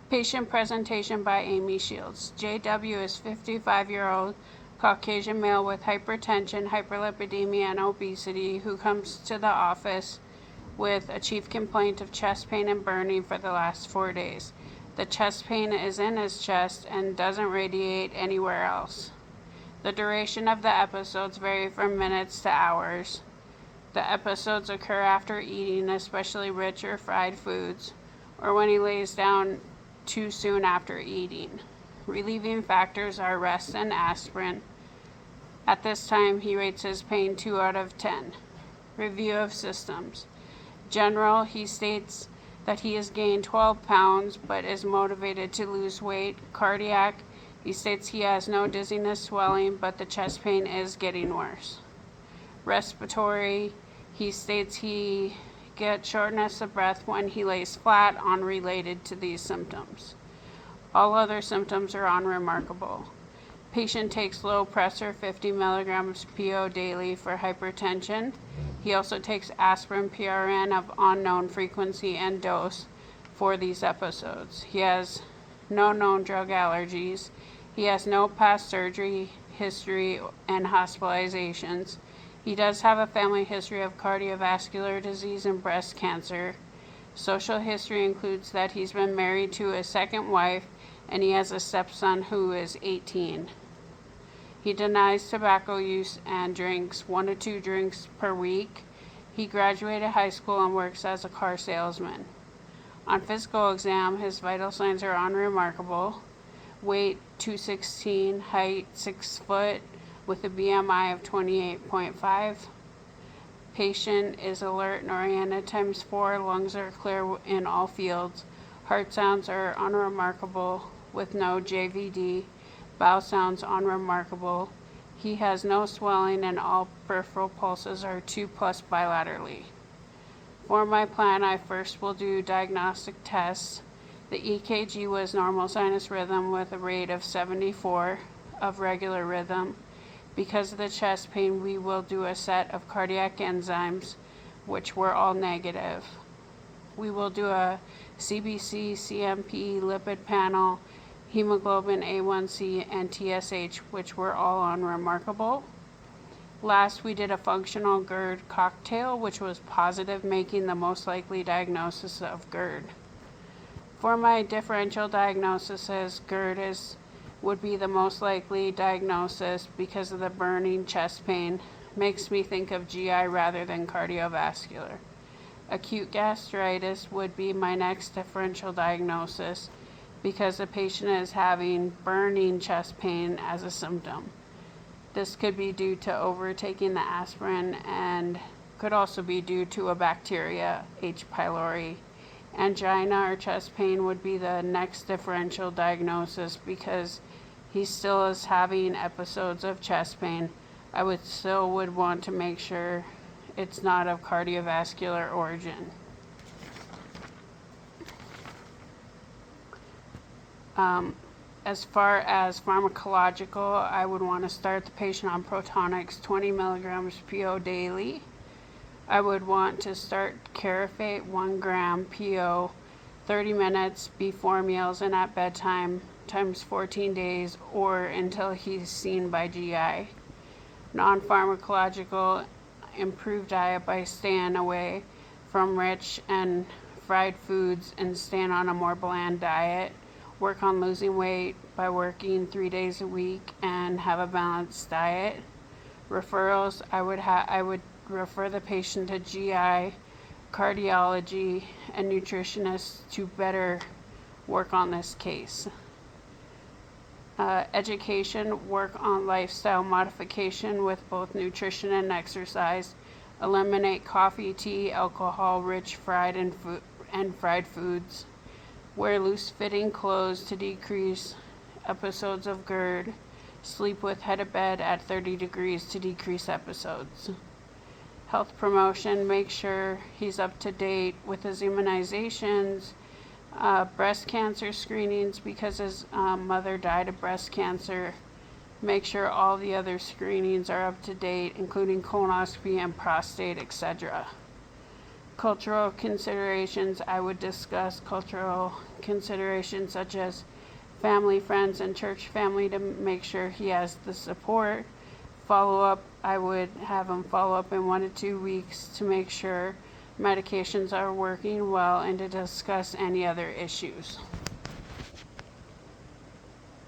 Patient presentation by Amy Shields. JW is 55-year-old Caucasian male with hypertension, hyperlipidemia, and obesity who comes to the office with a chief complaint of chest pain and burning for the last 4 days. The chest pain is in his chest and doesn't radiate anywhere else. The duration of the episodes vary from minutes to hours. The episodes occur after eating, especially rich or fried foods, or when he lays down too soon after eating. Relieving factors are rest and aspirin. At this time, he rates his pain 2 out of 10. Review of systems. General, he states that he has gained 12 pounds but is motivated to lose weight. Cardiac, he states he has no dizziness, swelling, but the chest pain is getting worse. Respiratory, he states he gets shortness of breath when he lays flat, unrelated to these symptoms. All other symptoms are unremarkable. Patient takes low pressure 50 milligrams PO daily for hypertension. He also takes aspirin PRN of unknown frequency and dose for these episodes. He has no known drug allergies. He has no past surgery history and hospitalizations. He does have a family history of cardiovascular disease and breast cancer. Social history includes that he's been married to a second wife and he has a stepson who is 18. He denies tobacco use and drinks 1 to 2 drinks per week. He graduated high school and works as a car salesman. On physical exam, his vital signs are unremarkable. Weight 216, height 6 foot with a BMI of 28.5. Patient is alert and oriented ×4. Lungs are clear in all fields. Heart sounds are unremarkable with no JVD. Bowel sounds unremarkable. He has no swelling and all peripheral pulses are 2+ bilaterally. For my plan, I first will do diagnostic tests. The EKG was normal sinus rhythm with a rate of 74 of regular rhythm. Because of the chest pain, we will do a set of cardiac enzymes, which were all negative. We will do a CBC, CMP, lipid panel, hemoglobin A1C, and TSH, which were all unremarkable. Last, we did a functional GERD cocktail, which was positive, making the most likely diagnosis of GERD. For my differential diagnoses, GERD would be the most likely diagnosis because of the burning chest pain. Makes me think of GI rather than cardiovascular. Acute gastritis would be my next differential diagnosis because the patient is having burning chest pain as a symptom. This could be due to overtaking the aspirin and could also be due to a bacteria, H. pylori. Angina or chest pain would be the next differential diagnosis because he still is having episodes of chest pain. I would want to make sure it's not of cardiovascular origin. As far as pharmacological, I would want to start the patient on Protonix 20 milligrams PO daily. I would want to start Carafate 1 gram PO 30 minutes before meals and at bedtime ×14 days or until he's seen by GI. Non-pharmacological, improved diet by staying away from rich and fried foods and staying on a more bland diet. Work on losing weight by working 3 days a week and have a balanced diet. Referrals, I would refer the patient to GI, cardiology, and nutritionists to better work on this case. Education, work on lifestyle modification with both nutrition and exercise. Eliminate coffee, tea, alcohol, rich fried and fried foods. Wear loose-fitting clothes to decrease episodes of GERD. Sleep with head of bed at 30 degrees to decrease episodes. Health promotion, make sure he's up to date with his immunizations, breast cancer screenings because his mother died of breast cancer. Make sure all the other screenings are up to date, including colonoscopy and prostate, etc. cultural considerations, I would discuss cultural considerations such as family, friends, and church family to make sure he has the support. Follow up, I would have him follow up in 1 to 2 weeks to make sure medications are working well and to discuss any other issues.